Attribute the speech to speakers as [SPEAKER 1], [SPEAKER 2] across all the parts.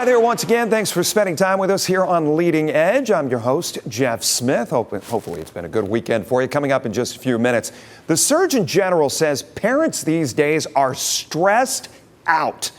[SPEAKER 1] Hi there once again. Thanks for spending time with us here on Leading Edge. I'm your host, Jeff Smith. Hopefully it's been a good weekend for you. Coming up in just a few minutes, the Surgeon General says parents these days are stressed out.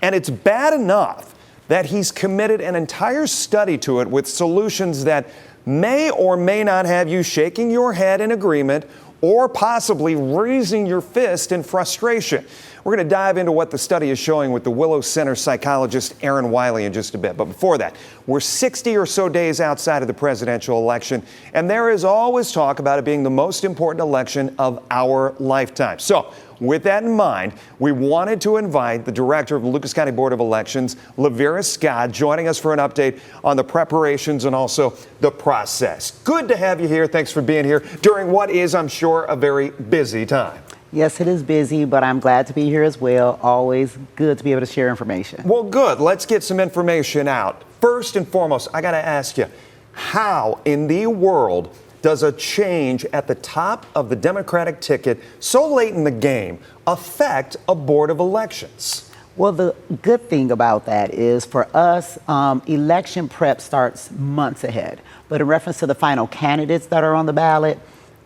[SPEAKER 1] And it's bad enough that he's committed an entire study to it with solutions that may or may not have you shaking your head in agreement or possibly raising your fist in frustration. We're going to dive into what the study is showing with the Willow Center psychologist Erin Wiley in just a bit. But before that, we're 60 or so days outside of the presidential election, and there is always talk about it being the most important election of our lifetime. So, with that in mind, we wanted to invite the director of the Lucas County Board of Elections, LaVera Scott, joining us for an update on the preparations and also the process. Good to have you here. Thanks for being here during what is, I'm sure, a very busy time.
[SPEAKER 2] Yes, it is busy, but I'm glad to be here as well. Always good to be able to share information.
[SPEAKER 1] Well, good. Let's get some information out. First and foremost, I got to ask you, how in the world does a change at the top of the Democratic ticket so late in the game affect a board of elections?
[SPEAKER 2] Well, the good thing about that is for us, election prep starts months ahead. But in reference to the final candidates that are on the ballot,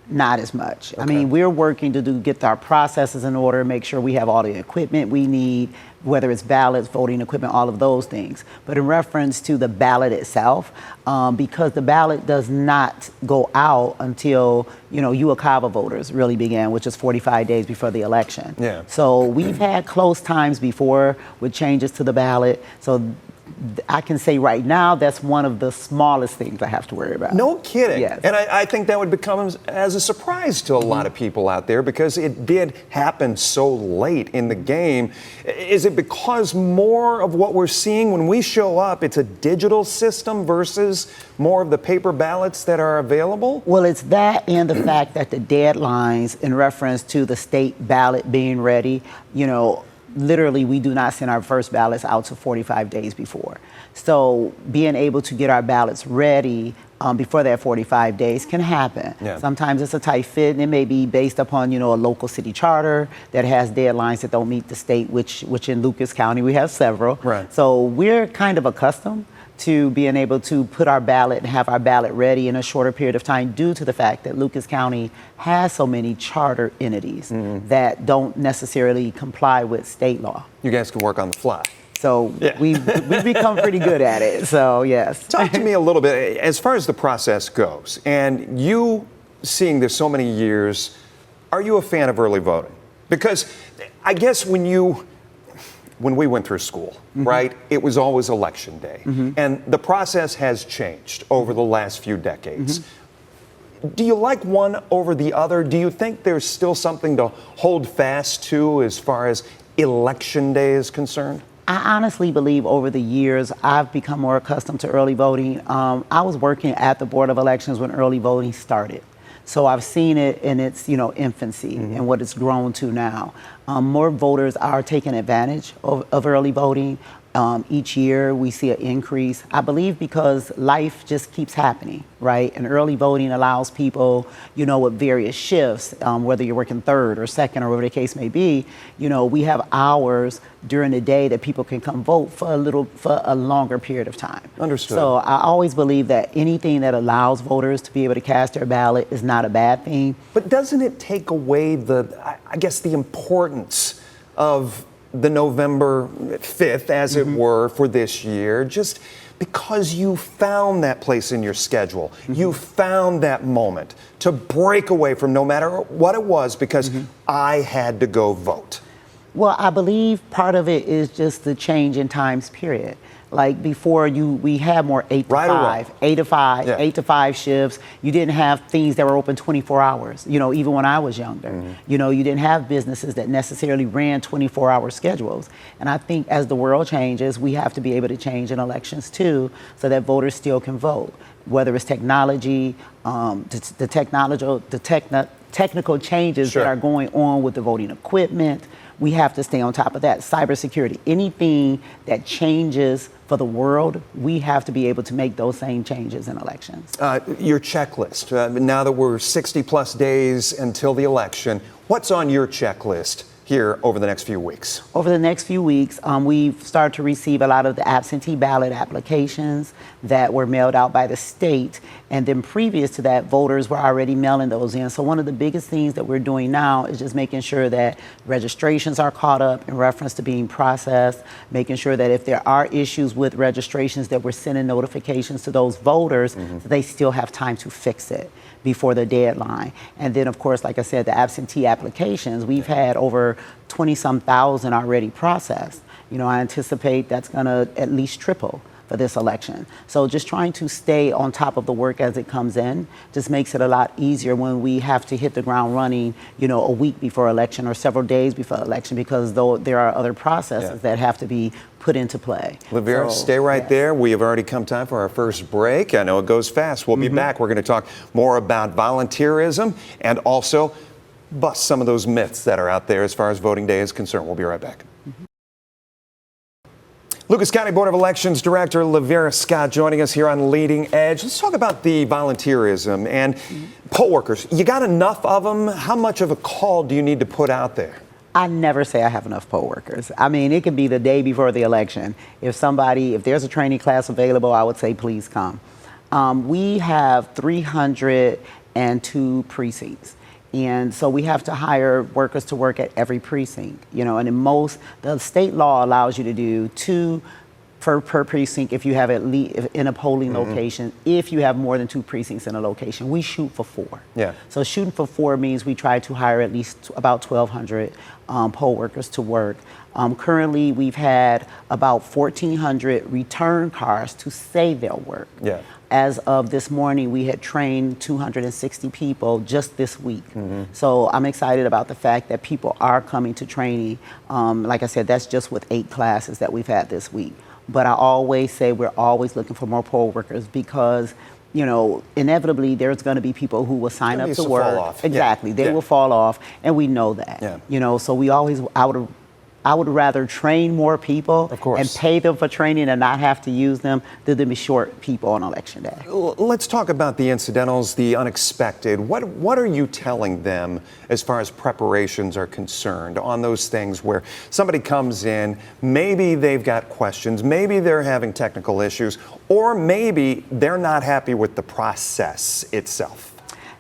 [SPEAKER 2] not as much. Okay. I mean, we're working to get our processes in order, make sure we have all the equipment we need, whether it's ballots, voting equipment, all of those things. But in reference to the ballot itself, because the ballot does not go out until, Uocava voters really began, which is 45 days before the election.
[SPEAKER 1] Yeah.
[SPEAKER 2] So we've had close times before with changes to the ballot. So I can say right now that's one of the smallest things I have to worry about.
[SPEAKER 1] No kidding.
[SPEAKER 2] Yes.
[SPEAKER 1] And I think that would become as a surprise to a lot of people out there because it did happen so late in the game. Is it because more of what we're seeing when we show up, it's a digital system versus more of the paper ballots that are available?
[SPEAKER 2] Well, it's that and the fact that the deadlines in reference to the state ballot being ready, literally, we do not send our first ballots out to 45 days before. So being able to get our ballots ready before that 45 days can happen.
[SPEAKER 1] Yeah.
[SPEAKER 2] Sometimes it's a tight fit, and it may be based upon, a local city charter that has deadlines that don't meet the state, which in Lucas County we have several.
[SPEAKER 1] Right.
[SPEAKER 2] So we're kind of accustomed to being able to put our ballot and have our ballot ready in a shorter period of time due to the fact that Lucas County has so many charter entities that don't necessarily comply with state law.
[SPEAKER 1] You guys can work on the fly.
[SPEAKER 2] So yeah. we've become pretty good at it, so yes.
[SPEAKER 1] Talk to me a little bit as far as the process goes, and you seeing this so many years, are you a fan of early voting? Because I guess when we went through school, right, it was always election day. And the process has changed over the last few decades. Do you like one over the other? Do you think there's still something to hold fast to as far as election day is concerned?
[SPEAKER 2] I honestly believe over the years, I've become more accustomed to early voting. I was working at the Board of Elections when early voting started. So I've seen it in its, infancy and what it's grown to now. More voters are taking advantage of early voting. Each year we see an increase, I believe, because life just keeps happening, right? And early voting allows people, with various shifts, whether you're working third or second or whatever the case may be, we have hours during the day that people can come vote for a longer period of time.
[SPEAKER 1] Understood.
[SPEAKER 2] So I always believe that anything that allows voters to be able to cast their ballot is not a bad thing.
[SPEAKER 1] But doesn't it take away the importance of the November 5th, as it were, for this year, just because you found that place in your schedule. You found that moment to break away from no matter what it was because I had to go vote.
[SPEAKER 2] Well, I believe part of it is just the change in times period. Like before, we had more 8 to 5, 8 to 5, yeah. 8 to 5 shifts. You didn't have things that were open 24 hours. Even when I was younger, you didn't have businesses that necessarily ran 24-hour schedules. And I think as the world changes, we have to be able to change in elections too, so that voters still can vote. Whether it's technology, the technical changes that are going on with the voting equipment. We have to stay on top of that. Cybersecurity, anything that changes for the world, we have to be able to make those same changes in elections.
[SPEAKER 1] Your checklist, now that we're 60 plus days until the election, what's on your checklist here over the next few weeks?
[SPEAKER 2] Over the next few weeks, we've started to receive a lot of the absentee ballot applications that were mailed out by the state. And then previous to that, voters were already mailing those in. So one of the biggest things that we're doing now is just making sure that registrations are caught up in reference to being processed, making sure that if there are issues with registrations that we're sending notifications to those voters, that they still have time to fix it before the deadline. And then, of course, like I said, the absentee applications, we've had over 20-some thousand already processed. You know, I anticipate that's going to at least triple for this election. So just trying to stay on top of the work as it comes in just makes it a lot easier when we have to hit the ground running, you know, a week before election or several days before election, because though there are other processes that have to be put into play.
[SPEAKER 1] LaVera, stay right there. We have already come time for our first break. I know it goes fast. We'll be back. We're going to talk more about volunteerism and also bust some of those myths that are out there as far as voting day is concerned. We'll be right back. Lucas County Board of Elections Director LaVera Scott joining us here on Leading Edge. Let's talk about the volunteerism and poll workers. You got enough of them? How much of a call do you need to put out there?
[SPEAKER 2] I never say I have enough poll workers. I mean, it could be the day before the election. If there's a training class available, I would say please come. We have 302 precincts. And so we have to hire workers to work at every precinct, you know, and the state law allows you to do 2 per precinct if you have at least in a polling location, if you have more than 2 precincts in a location. We shoot for 4. Yeah. So shooting for 4 means we try to hire at least about 1,200 poll workers to work. Currently, we've had about 1,400 return cars to say they'll work. Yeah. As of this morning, we had trained 260 people just this week. So I'm excited about the fact that people are coming to training. Like I said, that's just with 8 classes that we've had this week. But I always say we're always looking for more poll workers because, you know, inevitably there's going to be people who will sign up to work. Fall off. Exactly. They will fall off, and we know that. You know, so I would rather train more people and pay them for training and not have to use them than to be short people on election day.
[SPEAKER 1] Let's talk about the incidentals, the unexpected. What are you telling them as far as preparations are concerned on those things where somebody comes in, maybe they've got questions, maybe they're having technical issues, or maybe they're not happy with the process itself?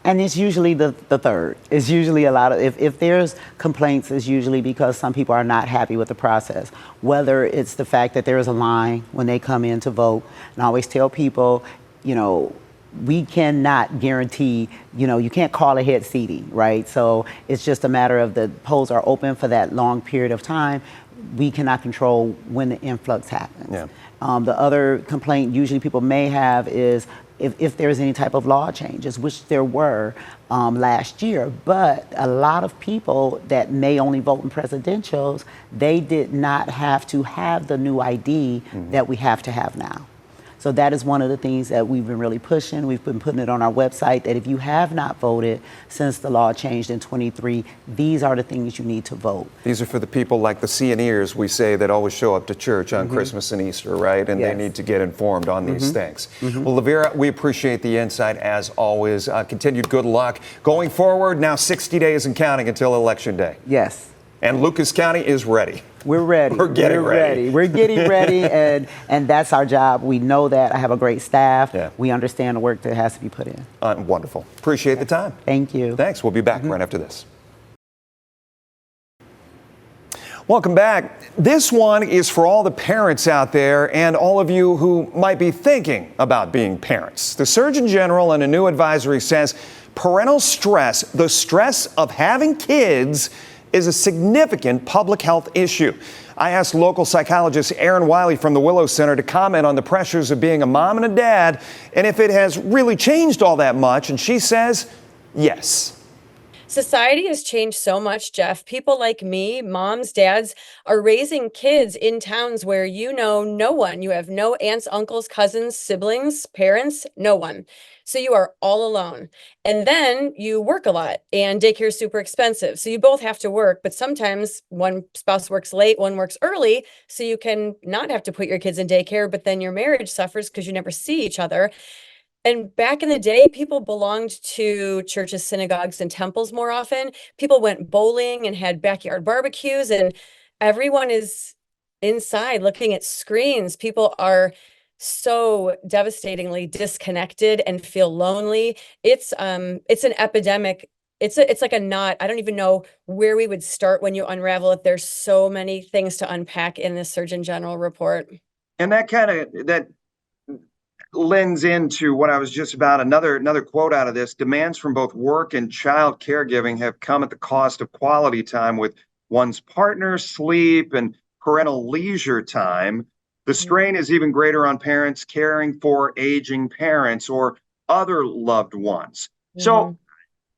[SPEAKER 2] And it's usually the third. It's usually a lot of, if there's complaints, it's usually because some people are not happy with the process. Whether it's the fact that there is a line when they come in to vote. And I always tell people, you know, we cannot guarantee, you know, you can't call ahead seating, right? So it's just a matter of the polls are open for that long period of time. We cannot control when the influx happens. The other complaint usually people may have is if there's any type of law changes, which there were last year, but a lot of people that may only vote in presidentials, they did not have to have the new ID that we have to have now. So that is one of the things that we've been really pushing. We've been putting it on our website that if you have not voted since the law changed in 23, these are the things you need to vote.
[SPEAKER 1] These are for the people like the seeing-ears, we say, that always show up to church on Christmas and Easter, right? And they need to get informed on these things. Well, LaVera, we appreciate the insight as always. Continued good luck going forward. Now 60 days and counting until Election Day.
[SPEAKER 2] Yes.
[SPEAKER 1] And Lucas County is ready.
[SPEAKER 2] We're ready.
[SPEAKER 1] We're getting ready.
[SPEAKER 2] We're getting ready, and that's our job. We know that. I have a great staff. We understand the work that has to be put in.
[SPEAKER 1] Wonderful. Appreciate the time.
[SPEAKER 2] Thank you.
[SPEAKER 1] Thanks. We'll be back right after this. Welcome back. This one is for all the parents out there and all of you who might be thinking about being parents. The Surgeon General in a new advisory says parental stress, the stress of having kids, is a significant public health issue. I asked local psychologist Erin Wiley from the Willow Center to comment on the pressures of being a mom and a dad and if it has really changed all that much, and she says yes.
[SPEAKER 3] Society has changed so much, Jeff. People like me, moms, dads, are raising kids in towns where you know no one. You have no aunts, uncles, cousins, siblings, parents, no one. So you are all alone. And then you work a lot and daycare is super expensive. So you both have to work, but sometimes one spouse works late, one works early. So you can not have to put your kids in daycare, but then your marriage suffers because you never see each other. And back in the day, people belonged to churches, synagogues, and temples more often. People went bowling and had backyard barbecues, and everyone is inside looking at screens. People are so devastatingly disconnected and feel lonely. It's an epidemic. It's like a knot. I don't even know where we would start when you unravel it. There's so many things to unpack in this Surgeon General report.
[SPEAKER 4] And that lends into what I was just about. Another quote out of this: demands from both work and child caregiving have come at the cost of quality time with one's partner, sleep, and parental leisure time. The strain is even greater on parents caring for aging parents or other loved ones. So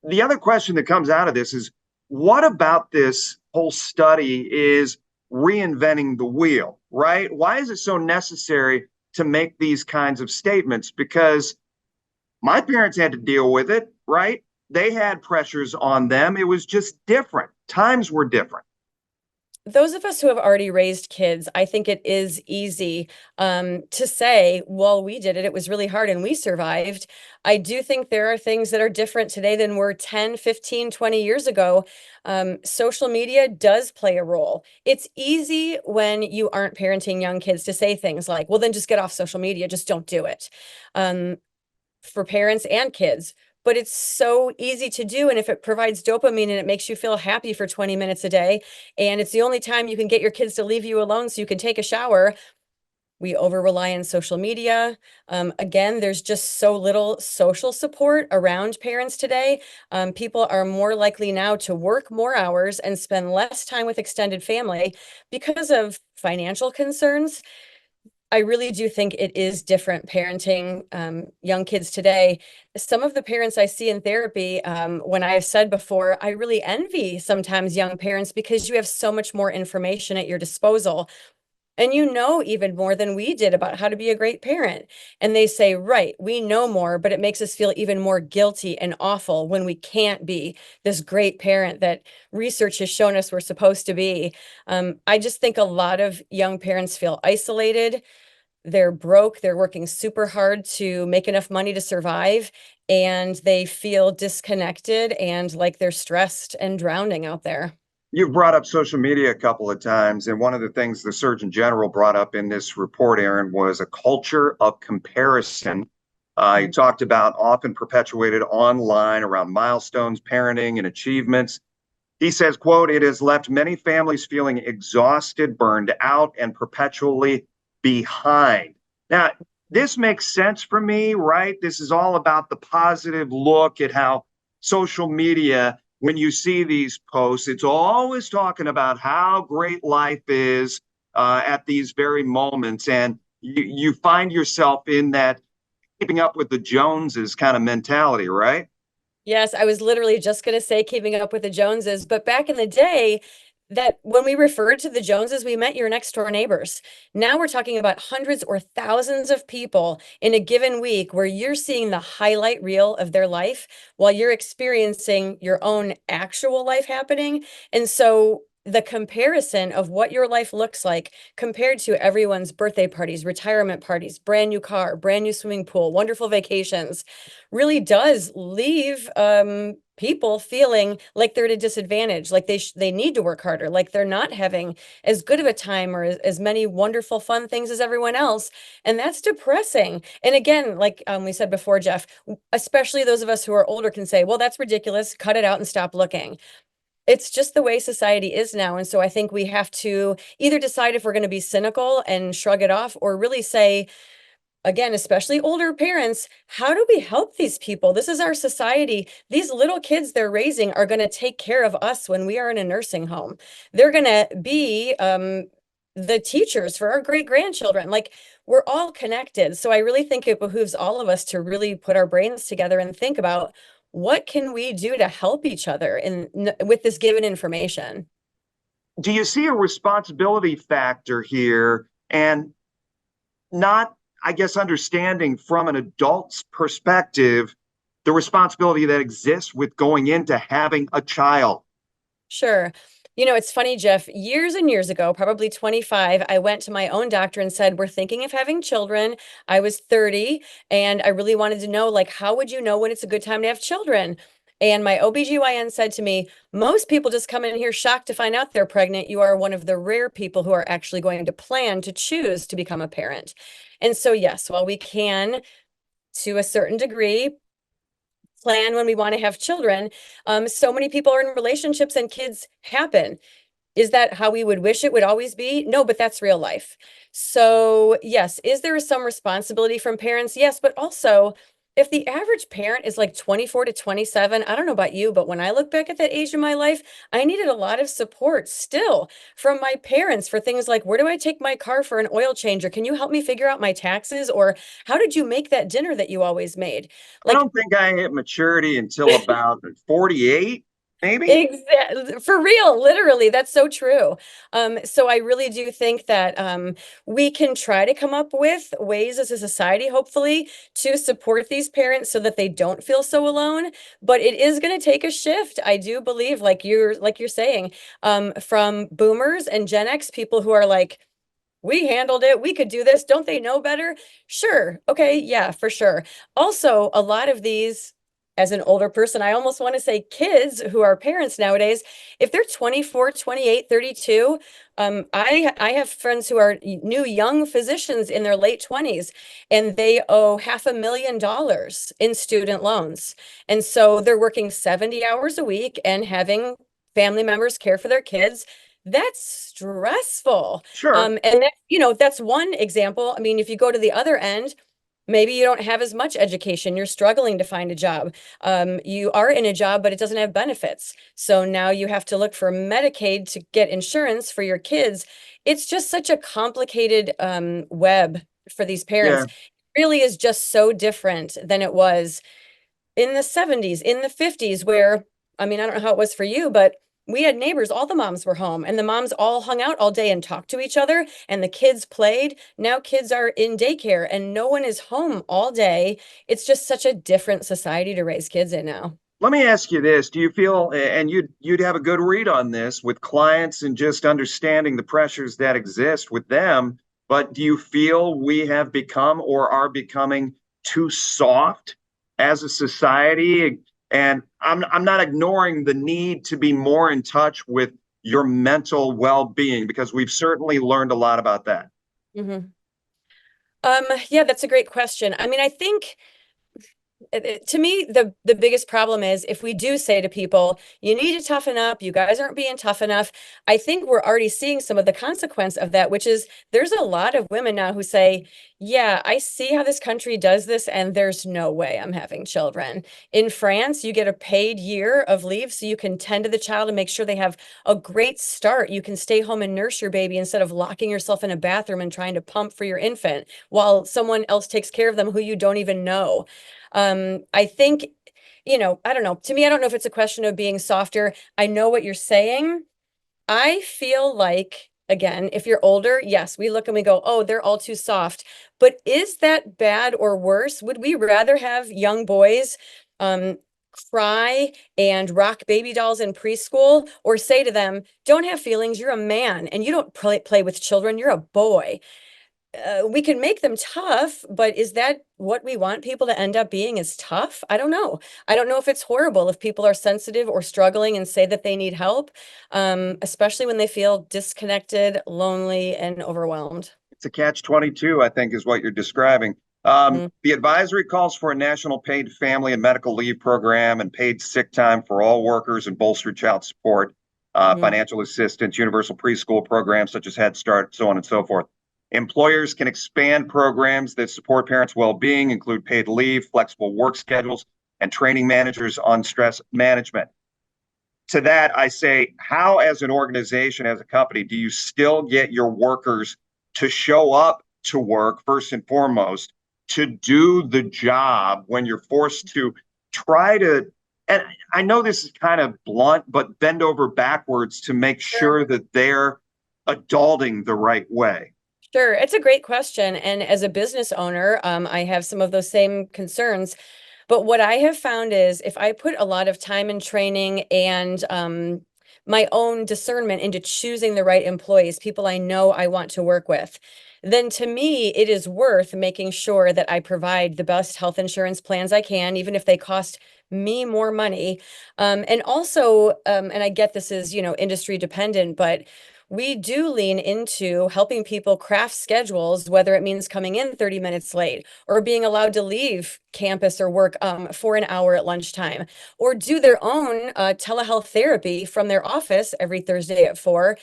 [SPEAKER 4] the other question that comes out of this is, what about this whole study is reinventing the wheel, right? Why is it so necessary to make these kinds of statements? Because my parents had to deal with it, right? They had pressures on them. It was just different. Times were different.
[SPEAKER 3] Those of us who have already raised kids, I think it is easy to say, well, we did it. It was really hard and we survived. I do think there are things that are different today than were 10, 15, 20 years ago. Social media does play a role. It's easy when you aren't parenting young kids to say things like, well, then just get off social media. Just don't do it. For parents and kids. But it's so easy to do. And if it provides dopamine and it makes you feel happy for 20 minutes a day, and it's the only time you can get your kids to leave you alone so you can take a shower, we over rely on social media. Again, there's just so little social support around parents today. People are more likely now to work more hours and spend less time with extended family because of financial concerns. I really do think it is different parenting young kids today. Some of the parents I see in therapy, when I have said before, I really envy sometimes young parents because you have so much more information at your disposal. And you know even more than we did about how to be a great parent. And they say, right, we know more, but it makes us feel even more guilty and awful when we can't be this great parent that research has shown us we're supposed to be. I just think a lot of young parents feel isolated. They're broke. They're working super hard to make enough money to survive, and they feel disconnected and like they're stressed and drowning out there.
[SPEAKER 4] You've brought up social media a couple of times, and one of the things the Surgeon General brought up in this report, Erin, was a culture of comparison. He talked about often perpetuated online around milestones, parenting, and achievements. He says, quote, "It has left many families feeling exhausted, burned out, and perpetually behind." Now, this makes sense for me, right? This is all about the positive look at how social media, when you see these posts, it's always talking about how great life is at these very moments. And you find yourself in that keeping up with the Joneses kind of mentality, right?
[SPEAKER 3] Yes, I was literally just going to say keeping up with the Joneses, but back in the day, that when we referred to the Joneses, we meant your next door neighbors. Now we're talking about hundreds or thousands of people in a given week where you're seeing the highlight reel of their life while you're experiencing your own actual life happening. And so the comparison of what your life looks like compared to everyone's birthday parties, retirement parties, brand new car, brand new swimming pool, wonderful vacations, really does leave people feeling like they're at a disadvantage, like they need to work harder, like they're not having as good of a time or as many wonderful fun things as everyone else. And that's depressing. And again, like we said before, Jeff, especially those of us who are older can say, well, that's ridiculous, cut it out and stop looking. It's just the way society is now. And so I think we have to either decide if we're going to be cynical and shrug it off, or really say, again, especially older parents, how do we help these people? This is our society. These little kids they're raising are going to take care of us when we are in a nursing home. They're going to be the teachers for our great grandchildren. Like, we're all connected. So I really think it behooves all of us to really put our brains together and think about what can we do to help each other with this given information.
[SPEAKER 4] Do you see a responsibility factor here, and not, I guess, understanding from an adult's perspective the responsibility that exists with going into having a child?
[SPEAKER 3] Sure. You know, it's funny, Jeff. Years and years ago, probably 25, I went to my own doctor and said, "We're thinking of having children." I was 30 and I really wanted to know, like, how would you know when it's a good time to have children? And my OBGYN said to me, "Most people just come in here shocked to find out they're pregnant. You are one of the rare people who are actually going to plan to choose to become a parent." And so, yes, while we can, to a certain degree, plan when we want to have children, so many people are in relationships and kids happen. Is that how we would wish it would always be? No, but that's real life. So, yes, is there some responsibility from parents? Yes, but also if the average parent is like 24 to 27, I don't know about you, but when I look back at that age of my life, I needed a lot of support still from my parents for things like, where do I take my car for an oil change? Or can you help me figure out my taxes? Or how did you make that dinner that you always made?
[SPEAKER 4] I
[SPEAKER 3] Like,
[SPEAKER 4] don't think I hit maturity until about 48, maybe.
[SPEAKER 3] exactly, for real, literally, that's so true. So I really do think that we can try to come up with ways as a society, hopefully, to support these parents so that they don't feel so alone. But it is going to take a shift, I do believe, like you're saying, from boomers and Gen X, people who are like, we handled it. We could do this. Don't they know better? Sure. Okay. Yeah, for sure. Also, a lot of these, as an older person, I almost want to say kids who are parents nowadays, if they're 24, 28, 32, I have friends who are new young physicians in their late 20s, and they owe $500,000 in student loans. And so they're working 70 hours a week and having family members care for their kids. That's stressful.
[SPEAKER 4] Sure.
[SPEAKER 3] And that, that's one example. I mean, if you go to the other end, maybe you don't have as much education. You're struggling to find a job. You are in a job, but it doesn't have benefits. So now you have to look for Medicaid to get insurance for your kids. It's just such a complicated web for these parents.
[SPEAKER 4] Yeah.
[SPEAKER 3] It really is just so different than it was in the 70s, in the 50s, where, I mean, I don't know how it was for you, but we had neighbors, all the moms were home, and the moms all hung out all day and talked to each other, and the kids played. Now kids are in daycare and no one is home all day. It's just such a different society to raise kids in now.
[SPEAKER 4] Let me ask you this. Do you feel, and you'd have a good read on this with clients and just understanding the pressures that exist with them, but do you feel we have become or are becoming too soft as a society? And I'm not ignoring the need to be more in touch with your mental well-being because we've certainly learned a lot about that.
[SPEAKER 3] Mhm. Yeah, that's a great question. I mean, I think to me, the biggest problem is if we do say to people, you need to toughen up, you guys aren't being tough enough. I think we're already seeing some of the consequence of that, which is there's a lot of women now who say, yeah, I see how this country does this, and there's no way I'm having children. In France, you get a paid year of leave so you can tend to the child and make sure they have a great start. You can stay home and nurse your baby instead of locking yourself in a bathroom and trying to pump for your infant while someone else takes care of them who you don't even know. I think, I don't know. To me, I don't know if it's a question of being softer. I know what you're saying. I feel like, again, if you're older, yes, we look and we go, oh, they're all too soft. But is that bad or worse? Would we rather have young boys cry and rock baby dolls in preschool, or say to them, don't have feelings, you're a man and you don't play with children, you're a boy? We can make them tough, but is that what we want people to end up being, is tough? I don't know. I don't know if it's horrible if people are sensitive or struggling and say that they need help, especially when they feel disconnected, lonely, and overwhelmed.
[SPEAKER 4] It's a catch-22, I think, is what you're describing. The advisory calls for a national paid family and medical leave program and paid sick time for all workers and bolstered child support, financial assistance, universal preschool programs such as Head Start, so on and so forth. Employers can expand programs that support parents' well-being, include paid leave, flexible work schedules, and training managers on stress management. To that, I say, how, as an organization, as a company, do you still get your workers to show up to work, first and foremost, to do the job when you're forced to try to, and I know this is kind of blunt, but bend over backwards to make sure that they're adulting the right way?
[SPEAKER 3] Sure, it's a great question. And as a business owner, I have some of those same concerns. But what I have found is if I put a lot of time in training and my own discernment into choosing the right employees, people I know I want to work with, then to me, it is worth making sure that I provide the best health insurance plans I can, even if they cost me more money. And also, and I get this is, industry dependent, but we do lean into helping people craft schedules, whether it means coming in 30 minutes late or being allowed to leave campus or work for an hour at lunchtime, or do their own telehealth therapy from their office every Thursday at 4.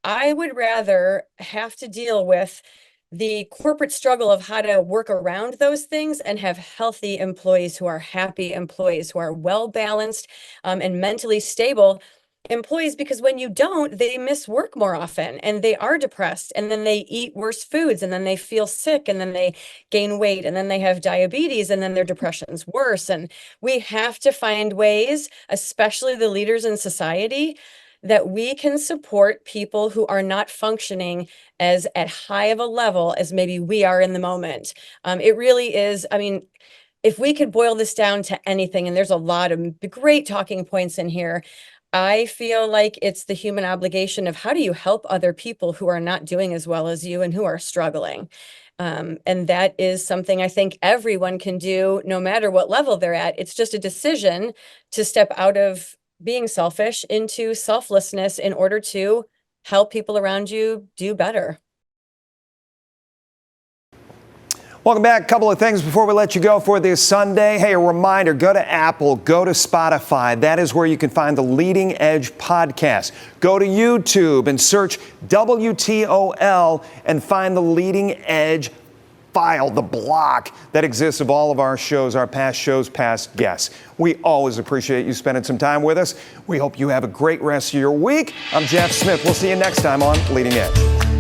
[SPEAKER 3] I would rather have to deal with the corporate struggle of how to work around those things and have healthy employees who are happy employees, who are well balanced and mentally stable employees, because when you don't, they miss work more often and they are depressed, and then they eat worse foods, and then they feel sick, and then they gain weight, and then they have diabetes, and then their depression's worse. And we have to find ways, especially the leaders in society, that we can support people who are not functioning as at high of a level as maybe we are in the moment. It really is, if we could boil this down to anything, and there's a lot of great talking points in here, I feel like it's the human obligation of how do you help other people who are not doing as well as you and who are struggling. And that is something I think everyone can do no matter what level they're at. It's just a decision to step out of being selfish into selflessness in order to help people around you do better.
[SPEAKER 1] Welcome back. A couple of things before we let you go for this Sunday. Hey, a reminder, go to Apple, go to Spotify. That is where you can find the Leading Edge podcast. Go to YouTube and search WTOL and find the Leading Edge file, the block that exists of all of our shows, our past shows, past guests. We always appreciate you spending some time with us. We hope you have a great rest of your week. I'm Jeff Smith. We'll see you next time on Leading Edge.